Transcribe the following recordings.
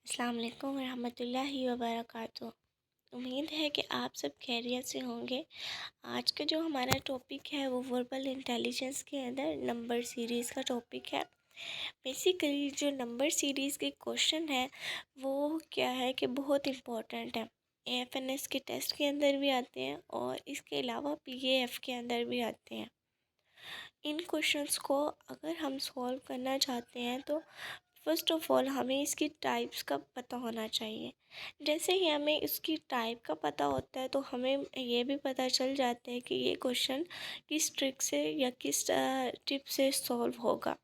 अस्सलाम वालेकुम रहमतुल्लाहि व बरकातुहू। उम्मीद है कि आप सब खैरियत से होंगे। आज का जो हमारा टॉपिक है वो वर्बल इंटेलिजेंस के अंदर नंबर सीरीज़ का टॉपिक है। बेसिकली जो नंबर सीरीज़ के क्वेश्चन है वो क्या है कि बहुत इम्पोर्टेंट है। एएफएनएस के टेस्ट के अंदर भी आते हैं और इसके अलावा पीएएफ के अंदर भी आते हैं। इन क्वेश्चंस को अगर हम सॉल्व करना चाहते हैं तो फ़र्स्ट ऑफ़ ऑल हमें इसकी टाइप्स का पता होना चाहिए। जैसे ही हमें इसकी टाइप का पता होता है तो हमें ये भी पता चल जाता है कि ये क्वेश्चन किस ट्रिक से या किस टिप से सॉल्व होगा।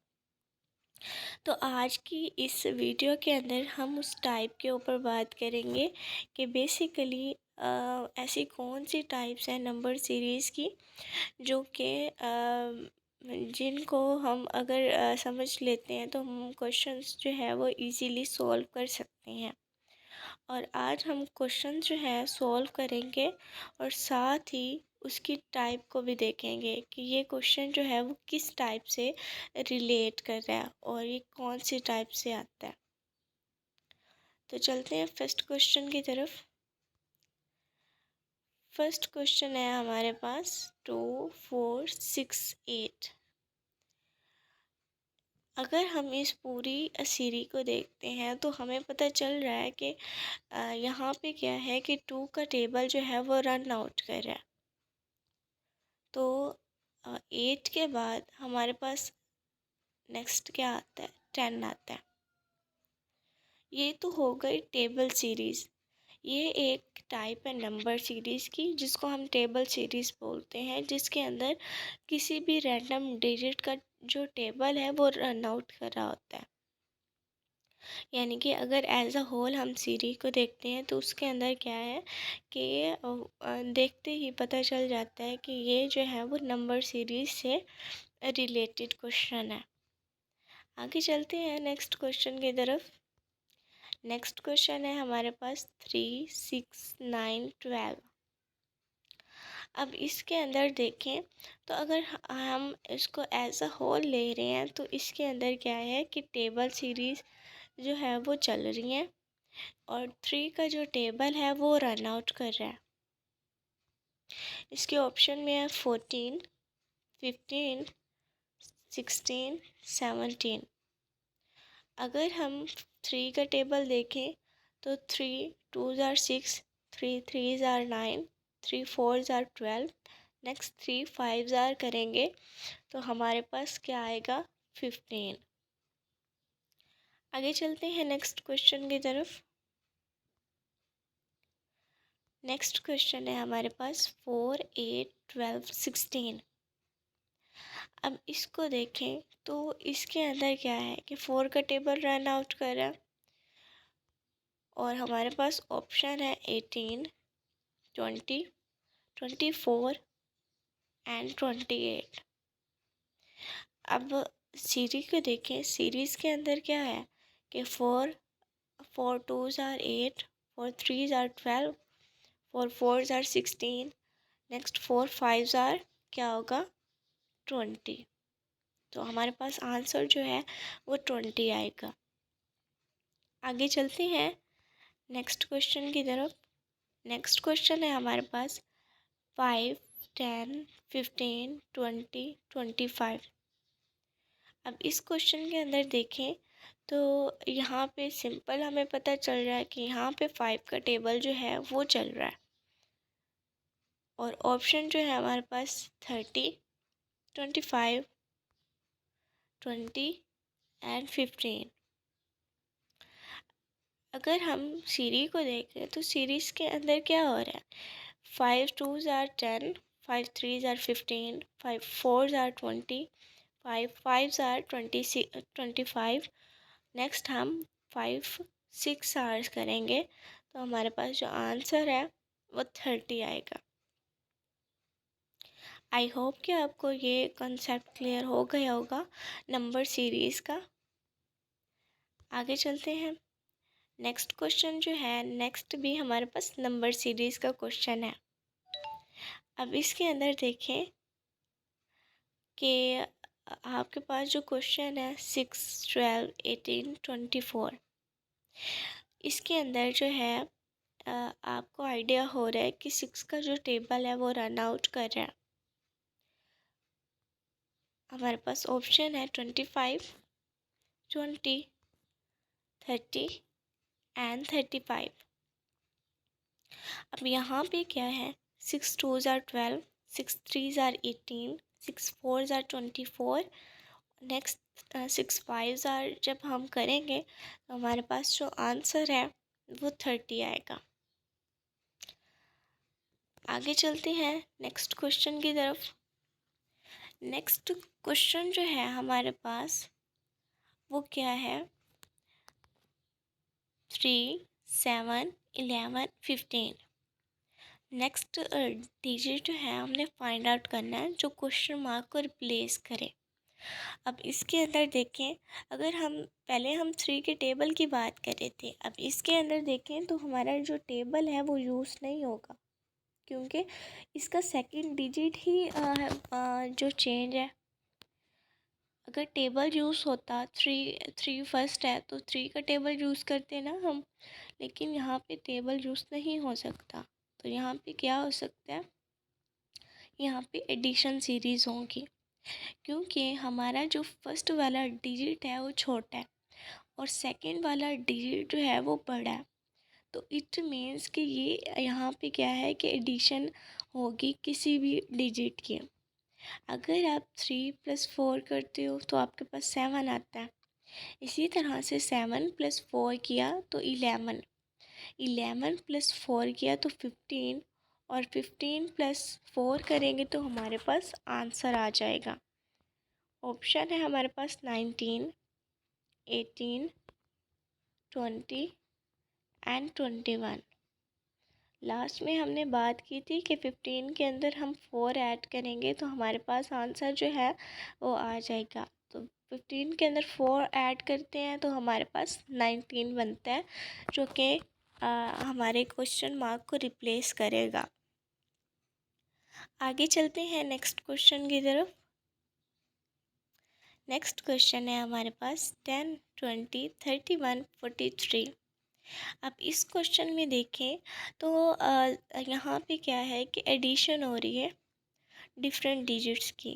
तो आज की इस वीडियो के अंदर हम उस टाइप के ऊपर बात करेंगे कि बेसिकली ऐसी कौन सी टाइप्स हैं नंबर सीरीज़ की जो कि जिनको हम अगर समझ लेते हैं तो हम क्वेश्चंस जो है वो इजीली सॉल्व कर सकते हैं। और आज हम क्वेश्चन जो है सॉल्व करेंगे और साथ ही उसकी टाइप को भी देखेंगे कि ये क्वेश्चन जो है वो किस टाइप से रिलेट कर रहा है और ये कौन सी टाइप से आता है। तो चलते हैं फर्स्ट क्वेश्चन की तरफ। फर्स्ट क्वेश्चन है हमारे पास 2 4 6 8। अगर हम इस पूरी सीरीज को देखते हैं तो हमें पता चल रहा है कि यहाँ पे क्या है कि 2 का टेबल जो है वो रन आउट कर रहा है। तो 8 के बाद हमारे पास नेक्स्ट क्या आता है, 10 आता है। ये तो हो गई टेबल सीरीज़। ये एक टाइप है नंबर सीरीज़ की जिसको हम टेबल सीरीज़ बोलते हैं, जिसके अंदर किसी भी रैंडम डिजिट का जो टेबल है वो रन आउट कर रहा होता है। यानी कि अगर एज अ होल हम सीरीज को देखते हैं तो उसके अंदर क्या है कि देखते ही पता चल जाता है कि ये जो है वो नंबर सीरीज से रिलेटेड क्वेश्चन है। आगे चलते हैं नेक्स्ट क्वेश्चन की तरफ। नेक्स्ट क्वेश्चन है हमारे पास 3 6 9 12। अब इसके अंदर देखें तो अगर हम इसको एज अ होल ले रहे हैं तो इसके अंदर क्या है कि टेबल सीरीज़ जो है वो चल रही हैं और 3 का जो टेबल है वो रन आउट कर रहा है। इसके ऑप्शन में है 14 15 16 17। अगर हम 3 का टेबल देखें तो 3 2s are 6, 3 3s are 9, 3 4s are 12, next 3 5s are करेंगे तो हमारे पास क्या आएगा 15। आगे चलते हैं नेक्स्ट क्वेश्चन की तरफ। नेक्स्ट क्वेश्चन है हमारे पास 4 8 12 16। अब इसको देखें तो इसके अंदर क्या है कि 4 का टेबल रन आउट कर रहा है और हमारे पास ऑप्शन है 18 20 24 एंड 28। अब सीरीज को देखें, सीरीज़ के अंदर क्या है कि 4 2s are 8, 4 3s are 12, 4 4s are 16, next 4 5s are क्या होगा 20। तो हमारे पास आंसर जो है वो 20 आएगा। आगे चलते हैं नेक्स्ट क्वेश्चन की तरफ। नेक्स्ट क्वेश्चन है हमारे पास 5 10 15 20 25। अब इस क्वेश्चन के अंदर देखें तो यहाँ पे सिंपल हमें पता चल रहा है कि यहाँ पे 5 का टेबल जो है वो चल रहा है और ऑप्शन जो है हमारे पास 30 25 20 एंड 15। अगर हम सीरीज को देखें तो सीरीज़ के अंदर क्या हो रहा है, 5 2s are 10, 5 3s are 15, 5 4s are 20, 5 5s are 25। Next हम 5 6 आवर्स करेंगे तो हमारे पास जो आंसर है वो 30 आएगा। आई होप कि आपको ये कॉन्सेप्ट क्लियर हो गया होगा नंबर सीरीज़ का। आगे चलते हैं। नेक्स्ट क्वेश्चन जो है, नेक्स्ट भी हमारे पास नंबर सीरीज़ का क्वेश्चन है। अब इसके अंदर देखें कि आपके पास जो क्वेश्चन है 6 12 18 24। इसके अंदर जो है आपको आइडिया हो रहा है कि 6 का जो टेबल है वो रन आउट कर रहा है। हमारे पास ऑप्शन है 25, 20, 30 एंड 35। अब यहाँ पे क्या है, 6 2s are 12, 6 3s are 18, 6 4s are 24। Next 6 5s are जब हम करेंगे तो हमारे पास जो आंसर है वो 30 आएगा। आगे चलते हैं नेक्स्ट क्वेश्चन की तरफ। नेक्स्ट क्वेश्चन जो है हमारे पास वो क्या है, 3 7 11 15। नेक्स्ट डिजिट जो है हमने फाइंड आउट करना है जो क्वेश्चन मार्क को रिप्लेस करे। अब इसके अंदर देखें, अगर हम पहले हम 3 के टेबल की बात कर रहे थे, अब इसके अंदर देखें तो हमारा जो टेबल है वो यूज़ नहीं होगा, क्योंकि इसका सेकंड डिजिट ही जो चेंज है। अगर टेबल यूज़ होता, 3 फर्स्ट है तो 3 का टेबल यूज़ करते ना हम, लेकिन यहाँ पे टेबल यूज़ नहीं हो सकता। तो यहाँ पे क्या हो सकता है, यहाँ पे एडिशन सीरीज़ होगी, क्योंकि हमारा जो फर्स्ट वाला डिजिट है वो छोटा है और सेकंड वाला डिजिट जो है वो बड़ा है। तो इट मीन्स कि ये यहाँ पे क्या है कि एडिशन होगी किसी भी डिजिट की। अगर आप 3 + 4 करते हो तो आपके पास 7 आता है। इसी तरह से 7 + 4 किया तो 11, 11 + 4 किया तो 15, और 15 + 4 करेंगे तो हमारे पास आंसर आ जाएगा। ऑप्शन है हमारे पास 19, 18, 20 एंड 21। लास्ट में हमने बात की थी कि 15 के अंदर हम 4 ऐड करेंगे तो हमारे पास आंसर जो है वो आ जाएगा। तो 15 के अंदर 4 ऐड करते हैं तो हमारे पास 19 बनता है, जो कि हमारे क्वेश्चन मार्क को रिप्लेस करेगा। आगे चलते हैं नेक्स्ट क्वेश्चन की तरफ। नेक्स्ट क्वेश्चन है हमारे पास 10, 20, 31, 43। अब इस क्वेश्चन में देखें तो यहाँ पे क्या है कि एडिशन हो रही है डिफरेंट डिजिट्स की,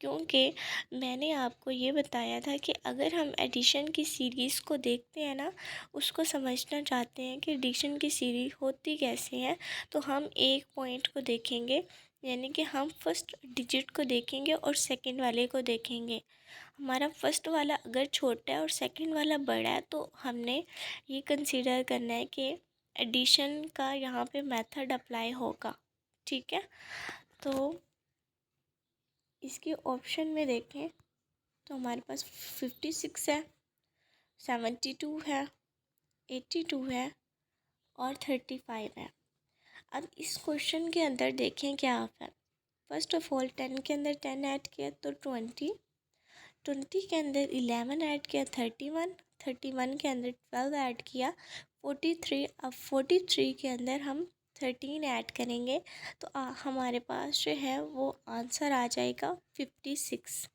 क्योंकि मैंने आपको ये बताया था कि अगर हम एडिशन की सीरीज़ को देखते हैं ना, उसको समझना चाहते हैं कि एडिशन की सीरीज़ होती कैसे है, तो हम एक पॉइंट को देखेंगे, यानी कि हम फर्स्ट डिजिट को देखेंगे और सेकंड वाले को देखेंगे। हमारा फर्स्ट वाला अगर छोटा है और सेकंड वाला बड़ा है तो हमने ये कंसीडर करना है कि एडिशन का यहाँ पे मेथड अप्लाई होगा। ठीक है, तो इसके ऑप्शन में देखें तो हमारे पास 56 है, 72 है, 82 है और 35 है। अब इस क्वेश्चन के अंदर देखें क्या है। फर्स्ट ऑफ ऑल 10 के अंदर 10 ऐड किया तो 20, 20 के अंदर 11 ऐड किया 31, 31 के अंदर 12 ऐड किया 43। अब 43 के अंदर हम 13 ऐड करेंगे तो हमारे पास जो है वो आंसर आ जाएगा 56।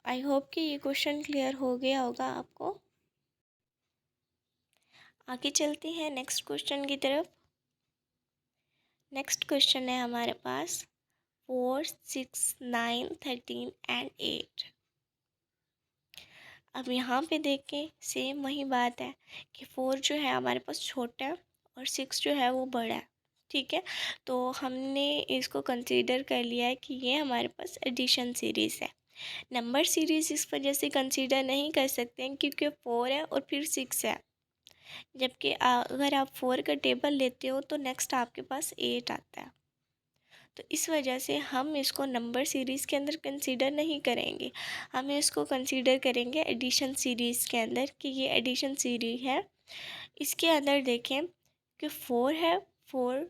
आई होप कि ये क्वेश्चन क्लियर हो गया होगा आपको। आगे चलते हैं नेक्स्ट क्वेश्चन की तरफ। नेक्स्ट क्वेश्चन है हमारे पास 4, 6, 9, 13 एंड 8। अब यहाँ पे देखें सेम वही बात है कि 4 जो है हमारे पास छोटा है और 6 जो है वो बड़ा है। ठीक है, तो हमने इसको कंसीडर कर लिया है कि ये हमारे पास एडिशन सीरीज़ है। नंबर सीरीज़ इस वजह से कंसीडर नहीं कर सकते हैं क्योंकि 4 है और फिर 6 है, जबकि अगर आप 4 का टेबल लेते हो तो नेक्स्ट आपके पास 8 आता है। तो इस वजह से हम इसको नंबर सीरीज़ के अंदर कंसीडर नहीं करेंगे, हम इसको कंसीडर करेंगे एडिशन सीरीज़ के अंदर कि ये एडिशन सीरीज़ है। इसके अंदर देखें कि 4 है, 4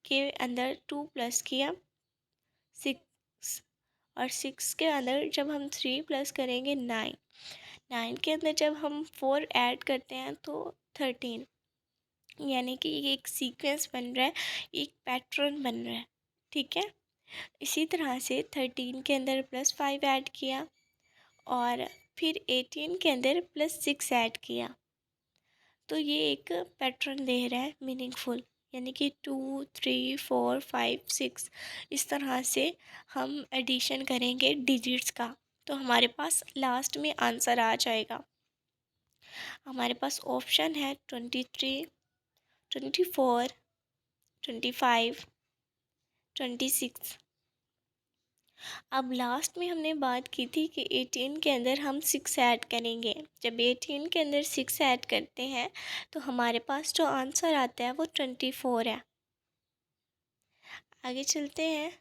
के अंदर 2 प्लस किया 6, और 6 के अंदर जब हम 3 प्लस करेंगे 9, 9 के अंदर जब हम 4 ऐड करते हैं तो 13। यानी कि ये एक सीक्वेंस बन रहा है, एक पैटर्न बन रहा है। ठीक है, इसी तरह से 13 के अंदर +5 ऐड किया और फिर 18 के अंदर +6 ऐड किया, तो ये एक पैटर्न दे रहा है मीनिंगफुल, यानी कि 2 3 4 5 6 इस तरह से हम एडिशन करेंगे डिजिट्स का, तो हमारे पास लास्ट में आंसर आ जाएगा। हमारे पास ऑप्शन है 23, 24, 25, 26। अब लास्ट में हमने बात की थी कि 18 के अंदर हम 6 ऐड करेंगे। जब 18 के अंदर 6 ऐड करते हैं तो हमारे पास जो आंसर आता है वो 24 है। आगे चलते हैं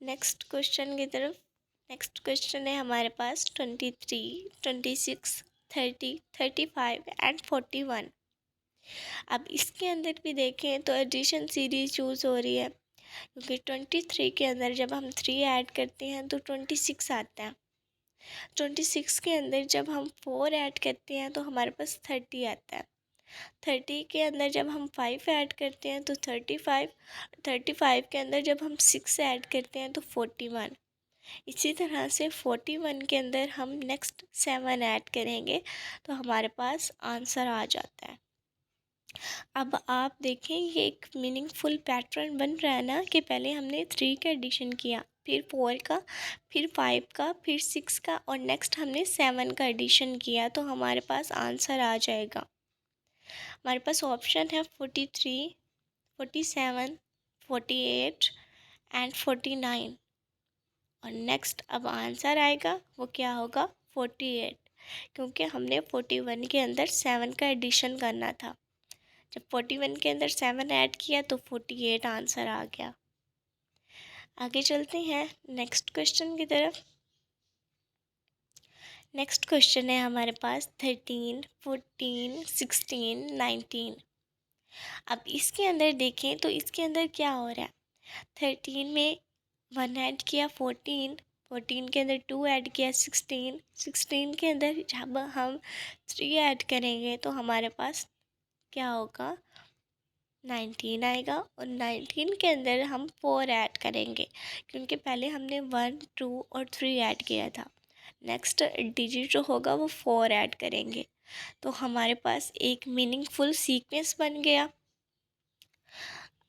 नेक्स्ट क्वेश्चन की तरफ। नेक्स्ट क्वेश्चन है हमारे पास 23, 26, 30, 35 एंड 41। अब इसके अंदर भी देखें तो एडिशन सीरीज चूज़ हो रही है, क्योंकि 23 के अंदर जब हम 3 ऐड करते हैं तो 26 आता है। 26 के अंदर जब हम 4 ऐड करते हैं तो हमारे पास 30 आता है। 30 के अंदर जब हम 5 ऐड करते हैं तो 35। 35 के अंदर जब हम 6 ऐड करते हैं तो 41। इसी तरह से 41 के अंदर हम नेक्स्ट 7 ऐड करेंगे तो हमारे पास आंसर आ जाता है। अब आप देखें ये एक मीनिंगफुल पैटर्न बन रहा है ना, कि पहले हमने 3 का एडिशन किया, फिर 4 का, फिर 5 का, फिर 6 का और नेक्स्ट हमने 7 का एडिशन किया, तो हमारे पास आंसर आ जाएगा। हमारे पास ऑप्शन है 43, 47, 48 एंड 49 और नेक्स्ट अब आंसर आएगा वो क्या होगा 48, क्योंकि हमने 41 के अंदर 7 का एडिशन करना था। जब 41 के अंदर 7 ऐड किया तो 48 आंसर आ गया। आगे चलते हैं नेक्स्ट क्वेश्चन की तरफ। नेक्स्ट क्वेश्चन है हमारे पास 13, 14, 16, 19। अब इसके अंदर देखें तो इसके अंदर क्या हो रहा है। 13 में 1 ऐड किया 14, 14 के अंदर 2 ऐड किया 16, 16 के अंदर जब हम 3 ऐड करेंगे तो हमारे पास क्या होगा 19 आएगा और 19 के अंदर हम 4 ऐड करेंगे, क्योंकि पहले हमने 1, 2 और 3 ऐड किया था। नेक्स्ट डिजिट जो होगा वो 4 ऐड करेंगे, तो हमारे पास एक मीनिंगफुल सीक्वेंस बन गया।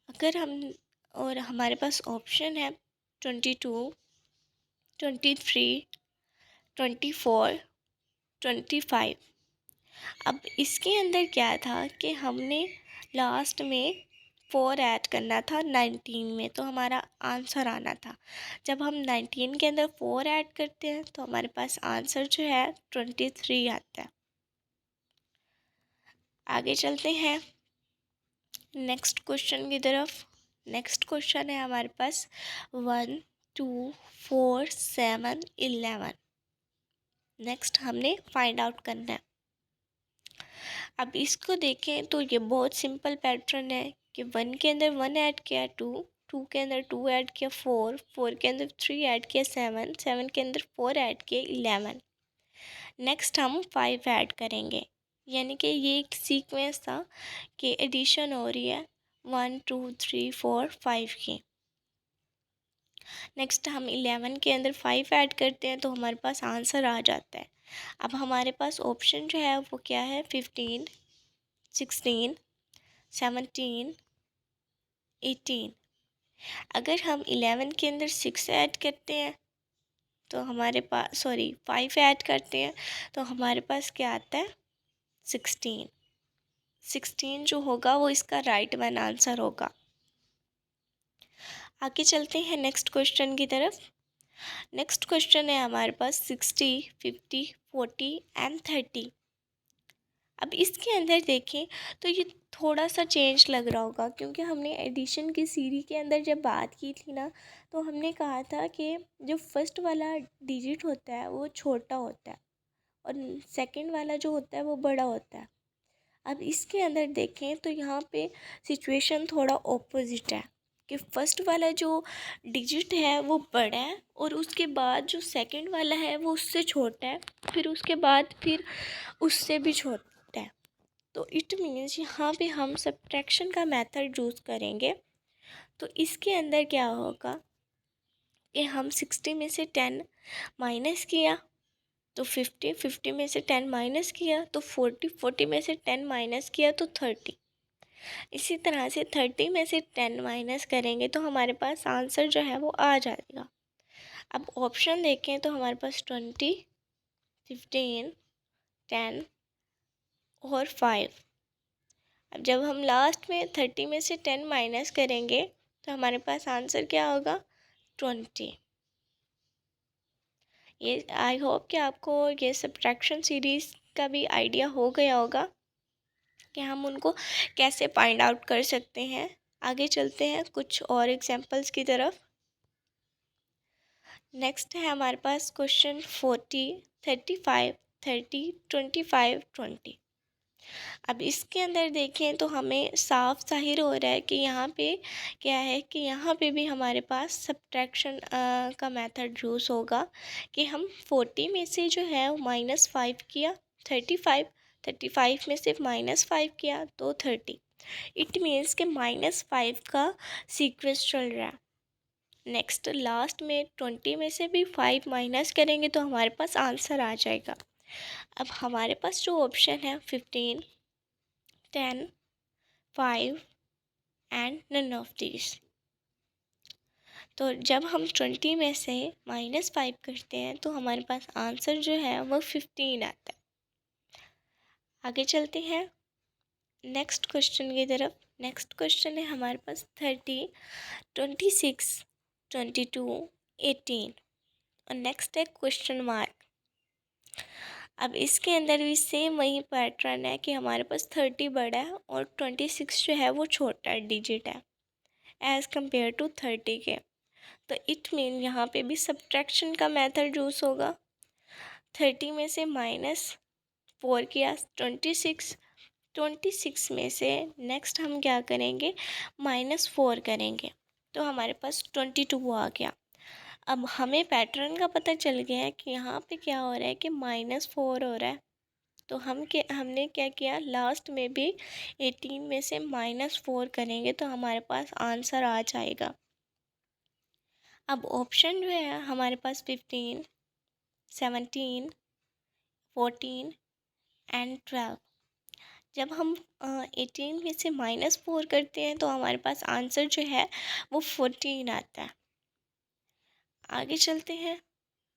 अगर हम और हमारे पास ऑप्शन है 22, 23, 24, 25। अब इसके अंदर क्या था कि हमने लास्ट में 4 ऐड करना था 19 में, तो हमारा आंसर आना था। जब हम 19 के अंदर 4 ऐड करते हैं तो हमारे पास आंसर जो है 23 आता है। आगे चलते हैं नेक्स्ट क्वेश्चन की तरफ। नेक्स्ट क्वेश्चन है हमारे पास 1, 2, 4, 7, 11। नेक्स्ट हमने फाइंड आउट करना है। अब इसको देखें तो ये बहुत सिंपल पैटर्न है कि 1 के अंदर 1 ऐड किया 2, 2 के अंदर 2 ऐड किया 4, 4 के अंदर 3 ऐड किया 7, 7 के अंदर 4 ऐड किया 11। नेक्स्ट हम 5 ऐड करेंगे, यानी कि ये एक सीक्वेंस था कि एडिशन हो रही है 1, 2, 3, 4, 5 की। नेक्स्ट हम 11 के अंदर 5 ऐड करते हैं तो हमारे पास आंसर आ जाता है। अब हमारे पास ऑप्शन जो है वो क्या है 15, 16, 17, 18। अगर हम 11 के अंदर 6 ऐड करते हैं तो हमारे पास 5 ऐड करते हैं तो हमारे पास क्या आता है 16। 16 जो होगा वो इसका राइट वन आंसर होगा। आगे चलते हैं नेक्स्ट क्वेश्चन की तरफ। नेक्स्ट क्वेश्चन है हमारे पास 60, 50, 40 एंड 30। अब इसके अंदर देखें तो ये थोड़ा सा चेंज लग रहा होगा, क्योंकि हमने एडिशन की सीरीज के अंदर जब बात की थी ना तो हमने कहा था कि जो फर्स्ट वाला डिजिट होता है वो छोटा होता है और सेकंड वाला जो होता है वो बड़ा होता है। अब इसके अंदर देखें तो यहाँ पे सिचुएशन थोड़ा ऑपोजिट है कि फर्स्ट वाला जो डिजिट है वो बड़ा है और उसके बाद जो सेकंड वाला है वो उससे छोटा है, फिर उसके बाद फिर उससे भी छोटा है। तो इट मीन्स यहाँ पे हम सब्ट्रैक्शन का मेथड यूज़ करेंगे। तो इसके अंदर क्या होगा कि हम 60 में से 10 माइनस किया तो 50 में से 10 माइनस किया तो 40 में से 10 माइनस किया तो 30। इसी तरह से 30 में से 10 माइनस करेंगे तो हमारे पास आंसर जो है वो आ जाएगा। अब ऑप्शन देखें तो हमारे पास 20, 15, 10 और 5। अब जब हम लास्ट में 30 में से 10 माइनस करेंगे तो हमारे पास आंसर क्या होगा? 20। ये आई होप कि आपको ये सब्ट्रैक्शन सीरीज़ का भी आइडिया हो गया होगा कि हम उनको कैसे फाइंड आउट कर सकते हैं। आगे चलते हैं कुछ और एग्जांपल्स की तरफ। नेक्स्ट है हमारे पास क्वेश्चन 40, 35, 30, 25, 20। अब इसके अंदर देखें तो हमें साफ ज़ाहिर हो रहा है कि यहाँ पे क्या है कि यहाँ पे भी हमारे पास सब्ट्रैक्शन का मेथड यूज़ होगा कि हम 40 में से जो है वो -5 किया, 35 में से -5 किया तो 30। इट मीन्स कि -5 का सीक्वेंस चल रहा है। नेक्स्ट लास्ट में 20 में से भी 5 माइनस करेंगे तो हमारे पास आंसर आ जाएगा। अब हमारे पास जो ऑप्शन है 15, 10, 5 एंड नन ऑफ दिस। तो जब हम 20 में से -5 करते हैं तो हमारे पास आंसर जो है वो 15 आता है। आगे चलते हैं नेक्स्ट क्वेश्चन की तरफ। नेक्स्ट क्वेश्चन है हमारे पास 30, 26, 22, 18 और नेक्स्ट है क्वेश्चन मार्क। अब इसके अंदर भी सेम वही पैटर्न है कि हमारे पास 30 बड़ा है और 26 जो है वो छोटा डिजिट है एज़ कम्पेयर टू 30 के। तो इट मीन यहाँ पे भी सब्ट्रैक्शन का मेथड यूज़ होगा। 30 में से -4 किया 26, 26 में से नेक्स्ट हम क्या करेंगे -4 करेंगे तो हमारे पास 22 आ गया। अब हमें पैटर्न का पता चल गया है कि यहाँ पे क्या हो रहा है कि -4 हो रहा है। तो हमने क्या किया लास्ट में भी 18 में से -4 करेंगे तो हमारे पास आंसर आ जाएगा। अब ऑप्शन जो है हमारे पास 15, 17, 14 एंड 12। जब हम 18 में से -4 करते हैं तो हमारे पास आंसर जो है वो 14 आता है। आगे चलते हैं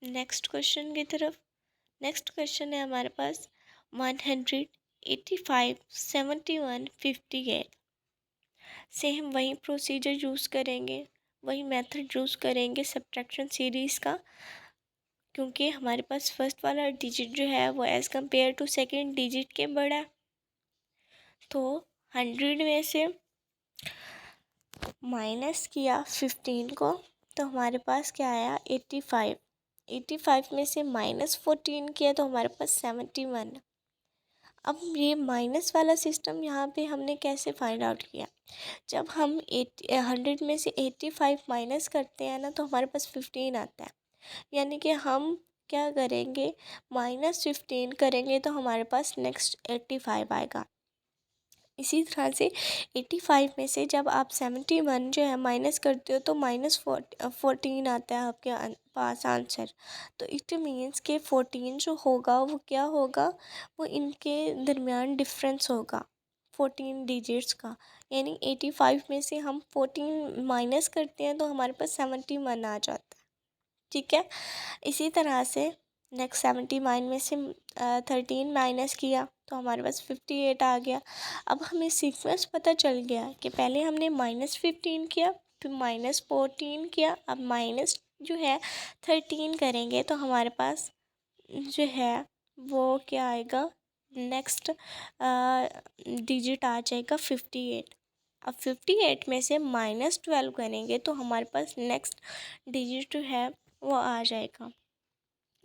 नेक्स्ट क्वेश्चन की तरफ। नेक्स्ट क्वेश्चन है हमारे पास 185, 71, 58। सेम वही प्रोसीजर यूज़ करेंगे, वही मेथड यूज़ करेंगे सब्ट्रैक्शन सीरीज़ का, क्योंकि हमारे पास फर्स्ट वाला डिजिट जो है वो as compared to second digit के बड़ा है। तो 100 में से माइनस किया 15 को तो हमारे पास क्या आया 85। 85 में से -14 किया तो हमारे पास 71। अब ये माइनस वाला सिस्टम यहाँ पे हमने कैसे फाइंड आउट किया? जब हम 100 में से 85 माइनस करते हैं ना तो हमारे पास 15 आता है। यानी कि हम क्या करेंगे -15 करेंगे तो हमारे पास नेक्स्ट 85 आएगा। इसी तरह से 85 में से जब आप 71 जो है माइनस करते हो तो -14 आता है आपके पास आंसर। तो इट मीन्स के 14 जो होगा वो क्या होगा, वो इनके दरमियान डिफरेंस होगा 14 डिजिट्स का। यानी 85 में से हम 14 माइनस करते हैं तो हमारे पास 71 आ जाता है। ठीक है, इसी तरह से नेक्स्ट 71 में से 13 माइनस किया तो हमारे पास 58 आ गया। अब हमें सीक्वेंस पता चल गया कि पहले हमने -15 किया, फिर -14 किया, अब माइनस जो है 13 करेंगे तो हमारे पास जो है वो क्या आएगा, नेक्स्ट डिजिट आ जाएगा 58। अब 58 में से -12 करेंगे तो हमारे पास नेक्स्ट डिजिट जो है वो आ जाएगा।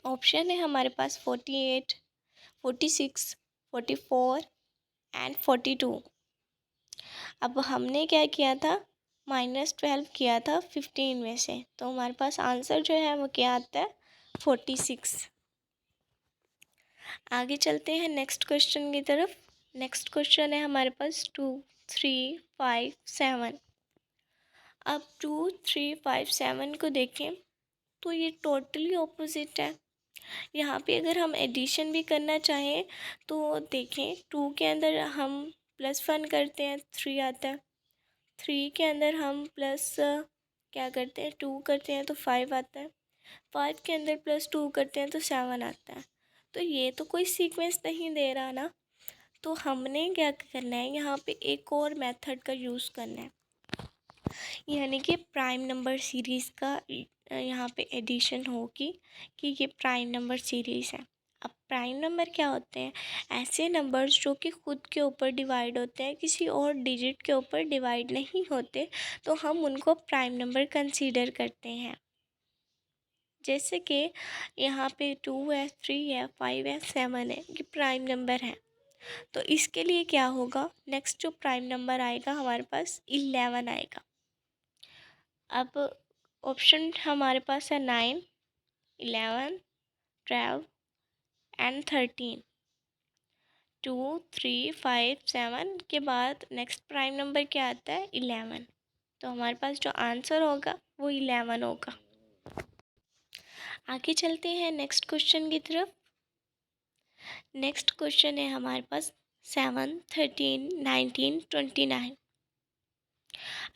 ऑप्शन है हमारे पास 48, 46, 44 एंड 42। अब हमने क्या किया था -12 किया था 15 में से तो हमारे पास आंसर जो है वो क्या आता है 46। आगे चलते हैं नेक्स्ट क्वेश्चन की तरफ। नेक्स्ट क्वेश्चन है हमारे पास 2, 3, 5, 7। अब 2, 3, 5, 7 को देखें तो ये टोटली ऑपोजिट है। यहाँ पे अगर हम एडिशन भी करना चाहें तो देखें, 2 के अंदर हम +1 करते हैं 3 आता है, 3 के अंदर हम प्लस क्या करते हैं 2 करते हैं तो 5 आता है, 5 के अंदर +2 करते हैं तो 7 आता है। तो ये तो कोई सीक्वेंस नहीं दे रहा ना, तो हमने क्या करना है, यहाँ पे एक और मेथड का यूज़ करना है, यानी कि प्राइम नंबर सीरीज़ का यहाँ पे एडिशन होगी कि ये प्राइम नंबर सीरीज़ है। अब प्राइम नंबर क्या होते हैं, ऐसे नंबर्स जो कि खुद के ऊपर डिवाइड होते हैं, किसी और डिजिट के ऊपर डिवाइड नहीं होते, तो हम उनको प्राइम नंबर कंसीडर करते हैं। जैसे कि यहाँ पे 2 है, 3 है, 5 है, 7 है, ये प्राइम नंबर है। तो इसके लिए क्या होगा, नेक्स्ट जो प्राइम नंबर आएगा हमारे पास 11 आएगा। अब ऑप्शन हमारे पास है 9, 11, 12 एंड 13। 2, 3, 5, 7 के बाद नेक्स्ट प्राइम नंबर क्या आता है, 11। तो हमारे पास जो आंसर होगा वो 11 होगा। आगे चलते हैं नेक्स्ट क्वेश्चन की तरफ। नेक्स्ट क्वेश्चन है हमारे पास 7, 13, 19, 29।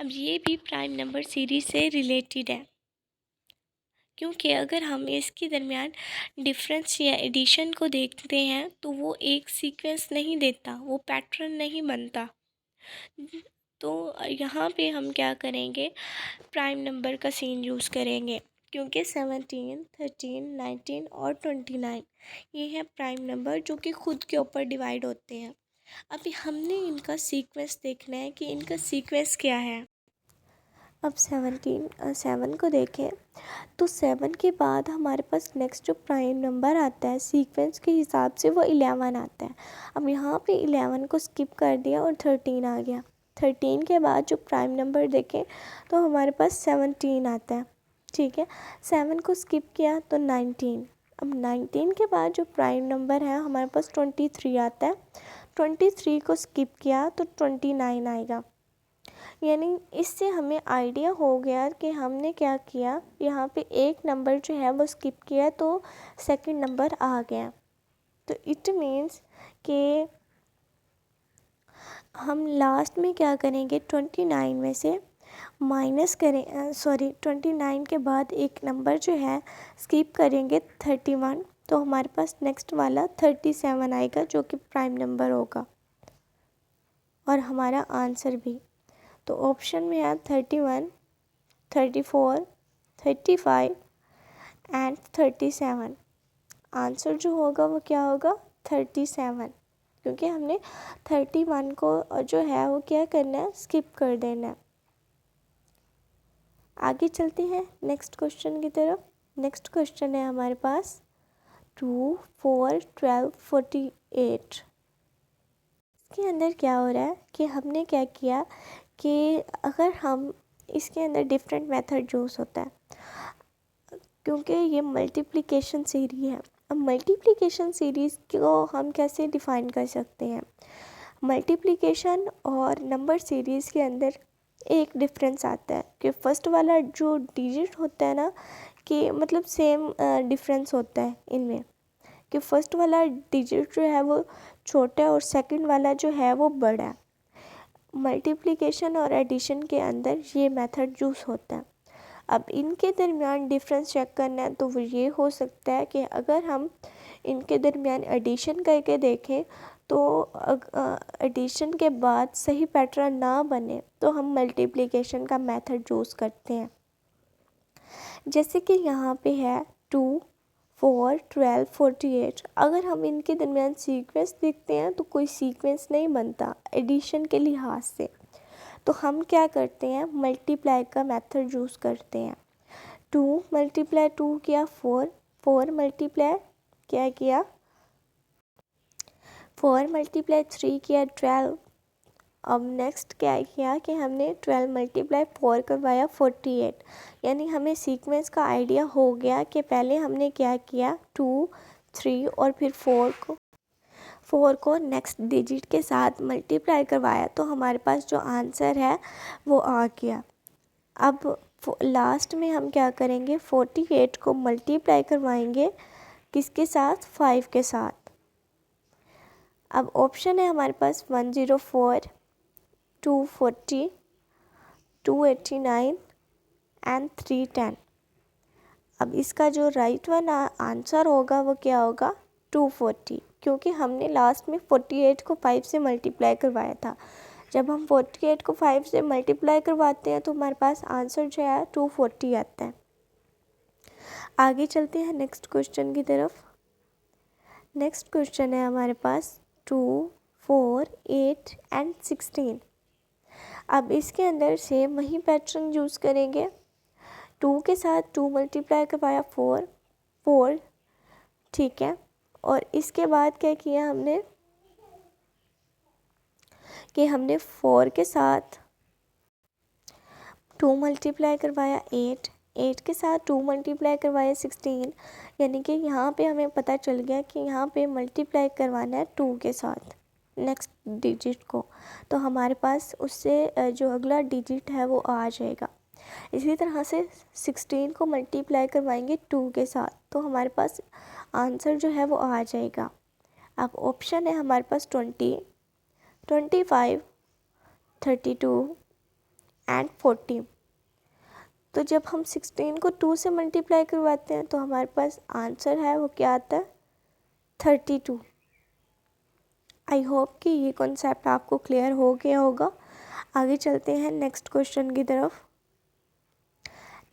अब ये भी प्राइम नंबर सीरीज से रिलेटेड है, क्योंकि अगर हम इसके दरमियान डिफरेंस या एडिशन को देखते हैं तो वो एक सीक्वेंस नहीं देता, वो पैटर्न नहीं बनता। तो यहाँ पे हम क्या करेंगे, प्राइम नंबर का सीन यूज़ करेंगे, क्योंकि 17, 13, 19 और 29 ये है प्राइम नंबर जो कि खुद के ऊपर डिवाइड होते हैं। अभी हमने इनका सीक्वेंस देखना है कि इनका सीक्वेंस क्या है। अब 7 को देखें तो 7 के बाद हमारे पास नेक्स्ट जो प्राइम नंबर आता है सीक्वेंस के हिसाब से वो 11 आता है। अब यहाँ पे 11 को स्किप कर दिया और 13 आ गया। 13 के बाद जो प्राइम नंबर देखें तो हमारे पास 17 आता है, ठीक है। 7 को स्किप किया तो 19। अब 19 के बाद जो प्राइम नंबर है हमारे पास 23 आता है। 23 को स्किप किया तो 29 आएगा। यानी इससे हमें आइडिया हो गया कि हमने क्या किया, यहाँ पे एक नंबर जो है वो स्किप किया तो सेकंड नंबर आ गया। तो इट मीन्स कि हम लास्ट में क्या करेंगे, 29 में से माइनस करें, 29 के बाद एक नंबर जो है स्किप करेंगे 31, तो हमारे पास नेक्स्ट वाला 37 आएगा जो कि प्राइम नंबर होगा और हमारा आंसर भी। तो ऑप्शन में है 31, 34, 35 एंड 37। आंसर जो होगा वो क्या होगा, 37, क्योंकि हमने 31 को जो है वो क्या करना है, स्किप कर देना है। आगे चलते हैं नेक्स्ट क्वेश्चन की तरफ। नेक्स्ट क्वेश्चन है हमारे पास 2, 4, 12, 48। इसके अंदर क्या हो रहा है कि हमने क्या किया कि अगर हम इसके अंदर डिफरेंट मेथड यूज़ होता है, क्योंकि ये मल्टीप्लिकेशन सीरीज है। अब मल्टीप्लिकेशन सीरीज़ को हम कैसे डिफ़ाइन कर सकते हैं, मल्टीप्लिकेशन और नंबर सीरीज़ के अंदर एक डिफरेंस आता है कि फ़र्स्ट वाला जो डिजिट होता है ना, कि मतलब सेम डिफरेंस होता है इनमें, कि फ़र्स्ट वाला डिजिट जो है वो छोटा है और सेकंड वाला जो है वो बड़ा है। मल्टीप्लिकेशन और एडिशन के अंदर ये मेथड यूज़ होता है। अब इनके दरमियान डिफरेंस चेक करना है तो वो ये हो सकता है कि अगर हम इनके दरमियान एडिशन करके देखें तो एडिशन के बाद सही पैटर्न ना बने तो हम मल्टीप्लिकेशन का मेथड यूज़ करते हैं। जैसे कि यहाँ पे है 2, 4, 12, 48। अगर हम इनके दरमियान सीक्वेंस देखते हैं तो कोई सीक्वेंस नहीं बनता एडिशन के लिहाज से, तो हम क्या करते हैं, मल्टीप्लाई का मेथड यूज़ करते हैं। 2 मल्टीप्लाई 2 किया 4, 4 मल्टीप्लाई क्या किया 4 मल्टीप्लाई 3 किया 12। अब नेक्स्ट क्या किया कि हमने 12 मल्टीप्लाई 4 करवाया 48। यानी हमें सीक्वेंस का आइडिया हो गया कि पहले हमने क्या किया 2, 3 और फिर 4 को नेक्स्ट डिजिट के साथ मल्टीप्लाई करवाया तो हमारे पास जो आंसर है वो आ गया। अब लास्ट में हम क्या करेंगे, 48 को मल्टीप्लाई करवाएंगे किसके साथ? 5 के साथ। अब ऑप्शन है हमारे पास 104, 240, 289 एंड 310। अब इसका जो राइट वन आंसर होगा वो क्या होगा? 240, क्योंकि हमने लास्ट में 48 को 5 से मल्टीप्लाई करवाया था। जब हम 48 को 5 से मल्टीप्लाई करवाते हैं तो हमारे पास आंसर जो है 240 आता है। आगे चलते हैं नेक्स्ट क्वेश्चन की तरफ। नेक्स्ट क्वेश्चन है हमारे पास 2, 4, 8 एंड 16। अब इसके अंदर सेम वही पैटर्न यूज़ करेंगे। 2 के साथ 2 मल्टीप्लाई करवाया 4, ठीक है। और इसके बाद क्या किया हमने कि हमने 4 के साथ 2 मल्टीप्लाई करवाया 8 के साथ 2 मल्टीप्लाई करवाया 16, यानी कि यहाँ पे हमें पता चल गया कि यहाँ पे मल्टीप्लाई करवाना है 2 के साथ नेक्स्ट डिजिट को, तो हमारे पास उससे जो अगला डिजिट है वो आ जाएगा। इसी तरह से 16 को मल्टीप्लाई करवाएंगे 2 के साथ, तो हमारे पास आंसर जो है वो आ जाएगा। अब ऑप्शन है हमारे पास 20, 25, 32 एंड 40। तो जब हम 16 को 2 से मल्टीप्लाई करवाते हैं तो हमारे पास आंसर है वो क्या आता है? 32। आई होप कि ये कॉन्सेप्ट आपको क्लियर हो गया होगा। आगे चलते हैं नेक्स्ट क्वेश्चन की तरफ।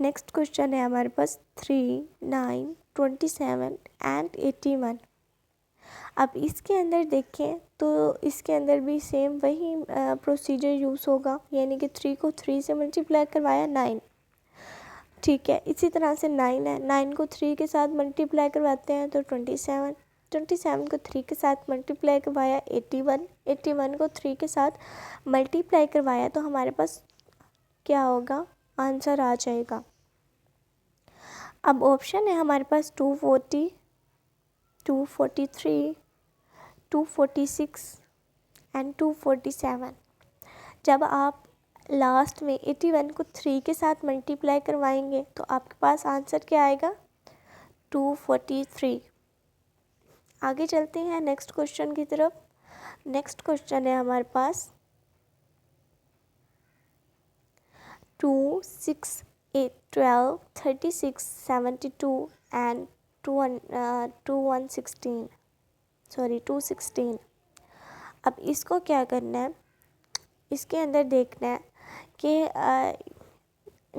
नेक्स्ट क्वेश्चन है हमारे पास 3, 9, 27 एंड 81। अब इसके अंदर देखें तो इसके अंदर भी सेम वही प्रोसीजर यूज़ होगा, यानी कि 3 को 3 से मल्टीप्लाई करवाया 9, ठीक है। इसी तरह से 9 है, 9 को 3 के साथ मल्टीप्लाई करवाते हैं तो 27, 27 को 3 के साथ मल्टीप्लाई करवाया 81, 81 को 3 के साथ मल्टीप्लाई करवाया तो हमारे पास क्या होगा? आंसर आ जाएगा। अब ऑप्शन है हमारे पास 240, 243, 246 एंड 247। जब आप लास्ट में 81 को 3 के साथ मल्टीप्लाई करवाएंगे तो आपके पास आंसर क्या आएगा? 243। आगे चलते हैं नेक्स्ट क्वेश्चन की तरफ। नेक्स्ट क्वेश्चन है हमारे पास 2, 6, 8, 12, 36, 72 एंड 216। अब इसको क्या करना है? इसके अंदर देखना है कि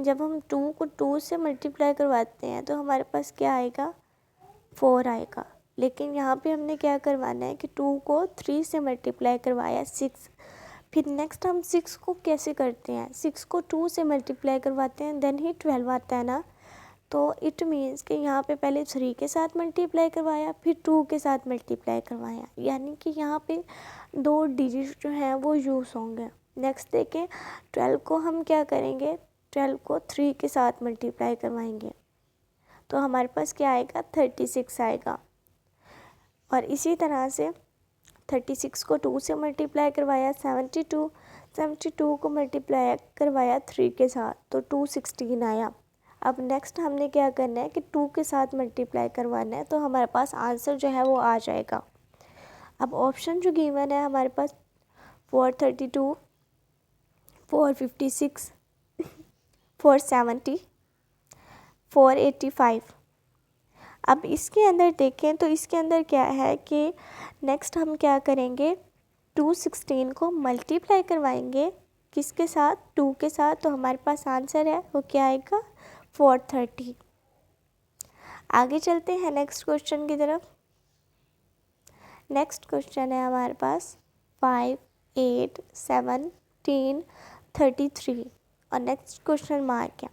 जब हम 2 को 2 से मल्टीप्लाई करवाते हैं तो हमारे पास क्या आएगा? 4 आएगा। लेकिन यहाँ पे हमने क्या करवाना है कि 2 को 3 से मल्टीप्लाई करवाया 6। फिर नेक्स्ट हम 6 को कैसे करते हैं? 6 को 2 से मल्टीप्लाई करवाते हैं देन ही 12 आता है ना। तो इट मीन्स कि यहाँ पे पहले 3 के साथ मल्टीप्लाई करवाया फिर 2 के साथ मल्टीप्लाई करवाया, यानी कि यहाँ पे 2 डिजिट जो हैं वो यूज़ होंगे। नेक्स्ट देखें 12 को हम क्या करेंगे? 12 को 3 के साथ मल्टीप्लाई करवाएंगे तो हमारे पास क्या आएगा? 36 आएगा। और इसी तरह से 36 को 2 से मल्टीप्लाई करवाया 72, 72 को मल्टीप्लाई करवाया 3 के साथ तो 216 आया। अब नेक्स्ट हमने क्या करना है कि 2 के साथ मल्टीप्लाई करवाना है तो हमारे पास आंसर जो है वो आ जाएगा। अब ऑप्शन जो गिवन है हमारे पास 432, 456, 470, 485। अब इसके अंदर देखें तो इसके अंदर क्या है कि नेक्स्ट हम क्या करेंगे? 216 को मल्टीप्लाई करवाएंगे किसके साथ? 2 के साथ, तो हमारे पास आंसर है वो क्या आएगा? 430। आगे चलते हैं नेक्स्ट क्वेश्चन की तरफ। नेक्स्ट क्वेश्चन है हमारे पास 5, 8, 17, 33 और नेक्स्ट क्वेश्चन मार्क है।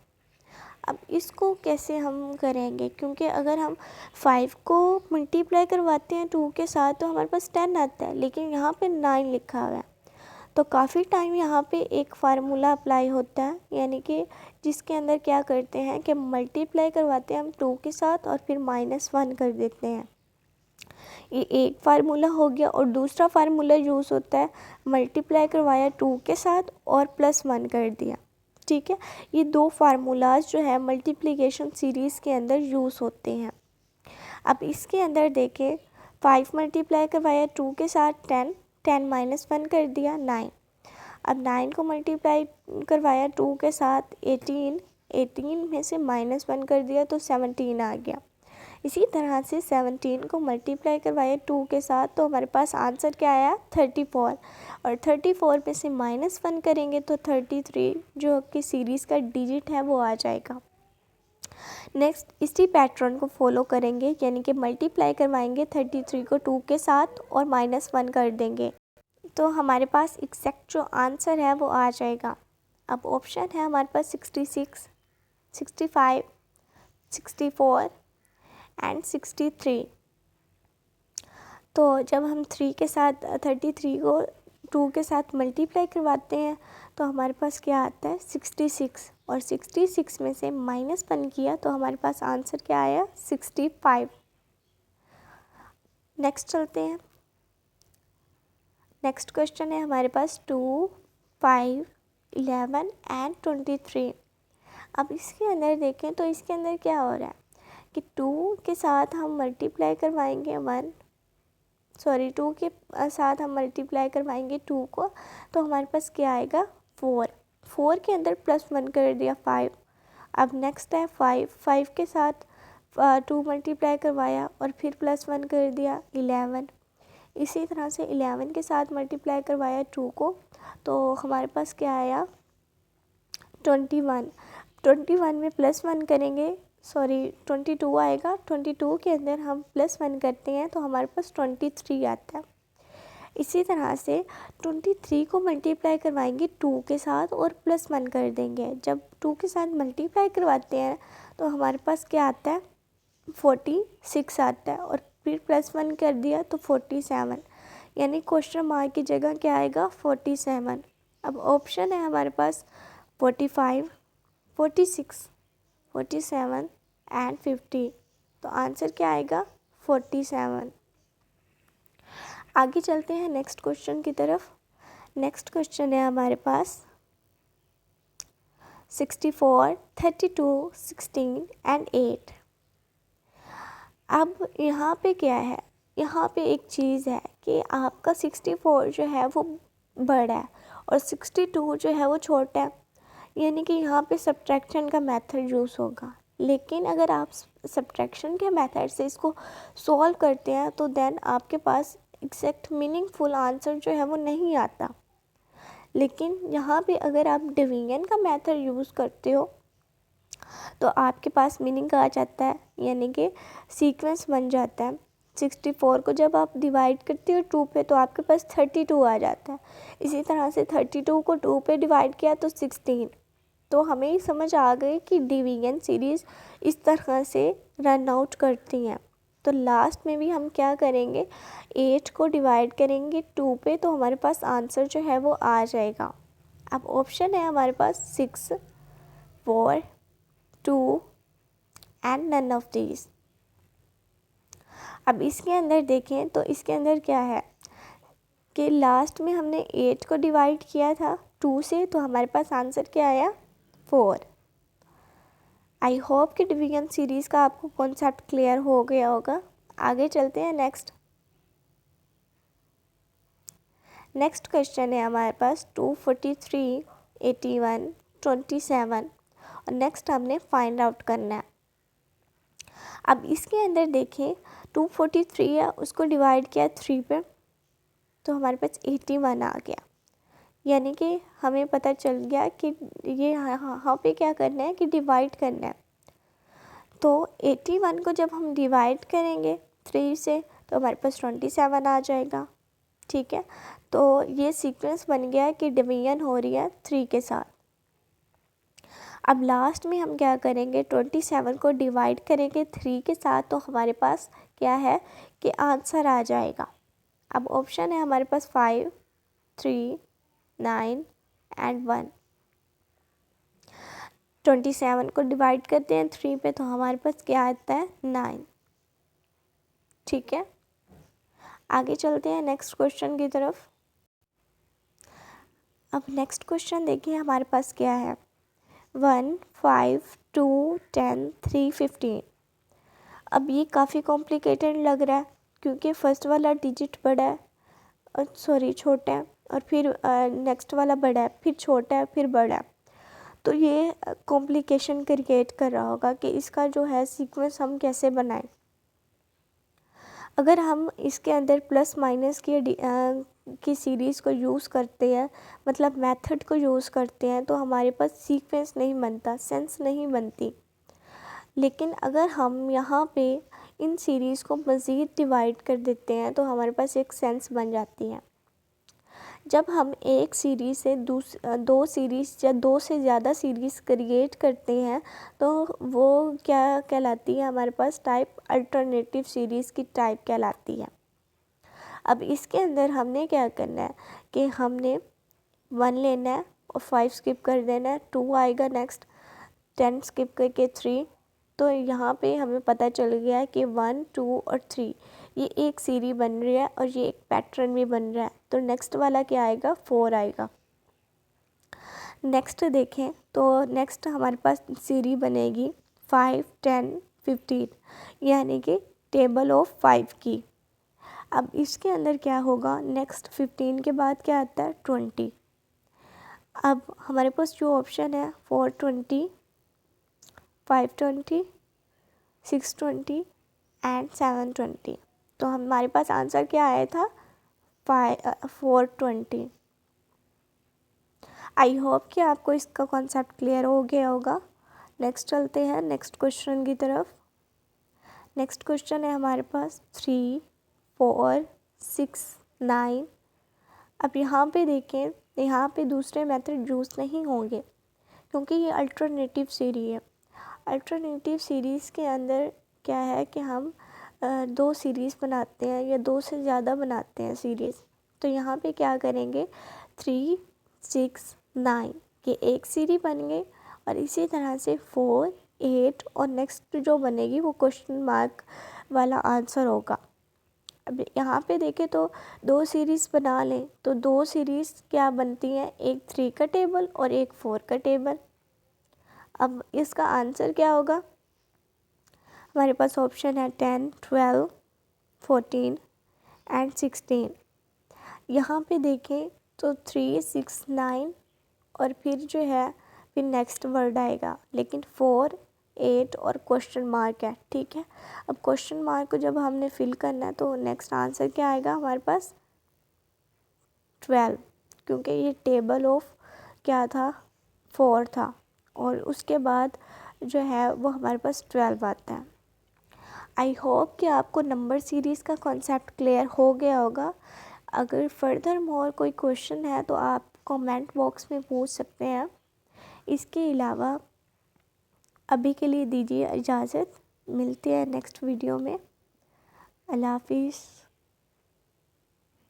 अब इसको कैसे हम करेंगे? क्योंकि अगर हम 5 को मल्टीप्लाई करवाते हैं 2 के साथ तो हमारे पास 10 आता है, लेकिन यहाँ पे 9 लिखा हुआ है तो काफ़ी टाइम यहाँ पे एक फार्मूला अप्लाई होता है, यानी कि जिसके अंदर क्या करते हैं कि मल्टीप्लाई करवाते हैं हम 2 के साथ और फिर -1 कर देते हैं। ये एक फार्मूला हो गया। और दूसरा फार्मूला यूज़ होता है मल्टीप्लाई करवाया 2 के साथ और +1 कर दिया, ठीक है। ये 2 फार्मूलाज जो है मल्टीप्लिकेशन सीरीज़ के अंदर यूज़ होते हैं। अब इसके अंदर देखें 5 मल्टीप्लाई करवाया 2 के साथ 10, 10 माइनस 1 कर दिया 9। अब 9 को मल्टीप्लाई करवाया 2 के साथ 18, 18 में से माइनस 1 कर दिया तो 17 आ गया। इसी तरह से 17 को मल्टीप्लाई करवाया 2 के साथ तो हमारे पास आंसर क्या आया 34, और 34 में से माइनस 1 करेंगे तो 33 जो कि सीरीज़ का डिजिट है वो आ जाएगा। नेक्स्ट इसी पैटर्न को फॉलो करेंगे, यानी कि मल्टीप्लाई करवाएंगे 33 को 2 के साथ और माइनस 1 कर देंगे तो हमारे पास एग्जैक्ट जो आंसर है वो आ जाएगा। अब ऑप्शन है हमारे पास 66, 65, 64 एंड 63। तो जब हम 3 के साथ 33 को 2 के साथ मल्टीप्लाई करवाते हैं तो हमारे पास क्या आता है 66, और 66 में से माइनस 1 किया तो हमारे पास आंसर क्या आया 65। नेक्स्ट चलते हैं। नेक्स्ट क्वेश्चन है हमारे पास 2, 5, 11 एंड 23। अब इसके अंदर देखें तो इसके अंदर क्या हो रहा है कि 2 के साथ हम मल्टीप्लाई करवाएंगे 2 के साथ हम मल्टीप्लाई करवाएंगे 2 को तो हमारे पास क्या आएगा 4, 4 के अंदर प्लस 1 कर दिया 5। अब नेक्स्ट है 5, 5 के साथ 2 मल्टीप्लाई करवाया और फिर प्लस 1 कर दिया 11। इसी तरह से 11 के साथ मल्टीप्लाई करवाया 2 को तो हमारे पास क्या आया 21, 21 में प्लस 1 करेंगे 22 आएगा। 22 के अंदर हम प्लस 1 करते हैं तो हमारे पास 23 आता है। इसी तरह से 23 को मल्टीप्लाई करवाएंगे 2 के साथ और प्लस 1 कर देंगे। जब 2 के साथ मल्टीप्लाई करवाते हैं तो हमारे पास क्या आता है 46 आता है, और फिर प्लस 1 कर दिया तो 47, यानी क्वेश्चन मार्क की जगह क्या आएगा 47। अब ऑप्शन है हमारे पास 45, 46, 47 एंड 50, तो आंसर क्या आएगा 47। आगे चलते हैं नेक्स्ट क्वेश्चन की तरफ। नेक्स्ट क्वेश्चन है हमारे पास 64, 32, 16 एंड 8। अब यहाँ पे क्या है, यहाँ पे एक चीज़ है कि आपका 64 जो है वो बड़ा है और 62 जो है वो छोटा है, यानी कि यहाँ पे सब्ट्रैक्शन का मेथड यूज़ होगा। लेकिन अगर आप सब्ट्रैक्शन के मेथड से इसको सॉल्व करते हैं तो देन आपके पास एग्जैक्ट मीनिंगफुल आंसर जो है वो नहीं आता। लेकिन यहाँ पे अगर आप डिवीजन का मेथड यूज़ करते हो तो आपके पास मीनिंग आ जाता है, यानी कि सीक्वेंस बन जाता है। 64 को जब आप डिवाइड करते हो 2 पे तो आपके पास 32 आ जाता है। इसी तरह से 32 को 2 पे डिवाइड किया तो 16। तो हमें समझ आ गई कि डिवीजन सीरीज़ इस तरह से रन आउट करती हैं। तो लास्ट में भी हम क्या करेंगे 8 को डिवाइड करेंगे 2 पे तो हमारे पास आंसर जो है वो आ जाएगा। अब ऑप्शन है हमारे पास 6, 4, 2 एंड नन ऑफ दीज। अब इसके अंदर देखें तो इसके अंदर क्या है कि लास्ट में हमने 8 को डिवाइड किया था 2 से तो हमारे पास आंसर क्या आया 4। आई होप कि डिवीजन सीरीज़ का आपको कॉन्सेप्ट क्लियर हो गया होगा। आगे चलते हैं नेक्स्ट क्वेश्चन है हमारे पास 243, 81, 27 और नेक्स्ट हमने फाइंड आउट करना है। अब इसके अंदर देखें 243 है उसको डिवाइड किया 3 पे तो हमारे पास 81 आ गया, यानी कि हमें पता चल गया कि ये यहाँ पे क्या करना है कि डिवाइड करना है। तो 81 को जब हम डिवाइड करेंगे 3 से तो हमारे पास 27 आ जाएगा। ठीक है, तो ये सीक्वेंस बन गया कि डिवीजन हो रही है 3 के साथ। अब लास्ट में हम क्या करेंगे 27 को डिवाइड करेंगे 3 के साथ तो हमारे पास क्या है कि आंसर आ जाएगा। अब ऑप्शन है हमारे पास 5, 3, 9 एंड 1। 27 को डिवाइड करते हैं 3 पे तो हमारे पास क्या आता है 9। ठीक है, आगे चलते हैं नेक्स्ट क्वेश्चन की तरफ। अब नेक्स्ट क्वेश्चन देखिए हमारे पास क्या है 1, 5, 2, 10, 3, 15। अब ये काफ़ी कॉम्प्लिकेटेड लग रहा है क्योंकि फर्स्ट वाला डिजिट बड़ा है, सॉरी छोटा है, और फिर नेक्स्ट वाला बड़ा है, फिर छोटा है, फिर बड़ा है। तो ये कॉम्प्लिकेशन क्रिएट कर रहा होगा कि इसका जो है सीक्वेंस हम कैसे बनाएं। अगर हम इसके अंदर प्लस माइनस की सीरीज़ को यूज़ करते हैं, मतलब मेथड को यूज़ करते हैं, तो हमारे पास सीक्वेंस नहीं बनता, सेंस नहीं बनती। लेकिन अगर हम यहाँ पे इन सीरीज़ को मज़ीद डिवाइड कर देते हैं तो हमारे पास एक सेंस बन जाती है। जब हम एक सीरीज़ से दो सीरीज़ या दो से ज़्यादा सीरीज़ क्रिएट करते हैं तो वो क्या कहलाती है, हमारे पास टाइप अल्टरनेटिव सीरीज़ की टाइप कहलाती है। अब इसके अंदर हमने क्या करना है कि हमने 1 लेना है और 5 स्किप कर देना है, 2 आएगा नेक्स्ट, 10 स्किप करके 3। तो यहाँ पे हमें पता चल गया है कि 1, 2 और 3 ये एक सीरी बन रही है और ये एक पैटर्न भी बन रहा है। तो नेक्स्ट वाला क्या आएगा, 4 आएगा। नेक्स्ट देखें तो नेक्स्ट हमारे पास सीरी बनेगी 5, 10, 15, यानी कि टेबल ऑफ 5 की। अब इसके अंदर क्या होगा, नेक्स्ट 15 के बाद क्या आता है, 20। अब हमारे पास जो ऑप्शन है 420, 520, 620 एंड 720। तो हमारे पास आंसर क्या आया था, 420। आई होप कि आपको इसका कॉन्सेप्ट क्लियर हो गया होगा। नेक्स्ट चलते हैं नेक्स्ट क्वेश्चन की तरफ। नेक्स्ट क्वेश्चन है हमारे पास 3, 4, 6, 9। अब यहाँ पे देखें, यहाँ पे दूसरे मेथड यूज़ नहीं होंगे क्योंकि ये अल्टरनेटिव सीरीज़ है। अल्टरनेटिव सीरीज़ के अंदर क्या है कि हम दो सीरीज़ बनाते हैं या दो से ज़्यादा बनाते हैं सीरीज़। तो यहाँ पे क्या करेंगे, 3, 6, 9 ये एक सीरीज़ बन गई और इसी तरह से 4, 8 और नेक्स्ट जो बनेगी वो क्वेश्चन मार्क वाला आंसर होगा। अब यहाँ पे देखें तो दो सीरीज़ बना लें तो दो सीरीज़ क्या बनती हैं, एक 3 का टेबल और एक 4 का टेबल। अब इसका आंसर क्या होगा, हमारे पास ऑप्शन है 10, 12, 14 एंड 16। यहाँ पे देखें तो 3, 6, 9 और फिर जो है फिर नेक्स्ट वर्ड आएगा, लेकिन 4, 8 और क्वेश्चन मार्क है, ठीक है। अब क्वेश्चन मार्क को जब हमने फिल करना है तो नेक्स्ट आंसर क्या आएगा हमारे पास, 12, क्योंकि ये टेबल ऑफ क्या था, 4 था और उसके बाद जो है वो हमारे पास 12 आता है। आई होप कि आपको नंबर सीरीज़ का कॉन्सेप्ट क्लियर हो गया होगा। अगर फर्दर मोर कोई क्वेश्चन है तो आप कमेंट बॉक्स में पूछ सकते हैं। इसके अलावा अभी के लिए दीजिए इजाज़त, मिलते हैं नेक्स्ट वीडियो में। अल्लाह हाफिज़।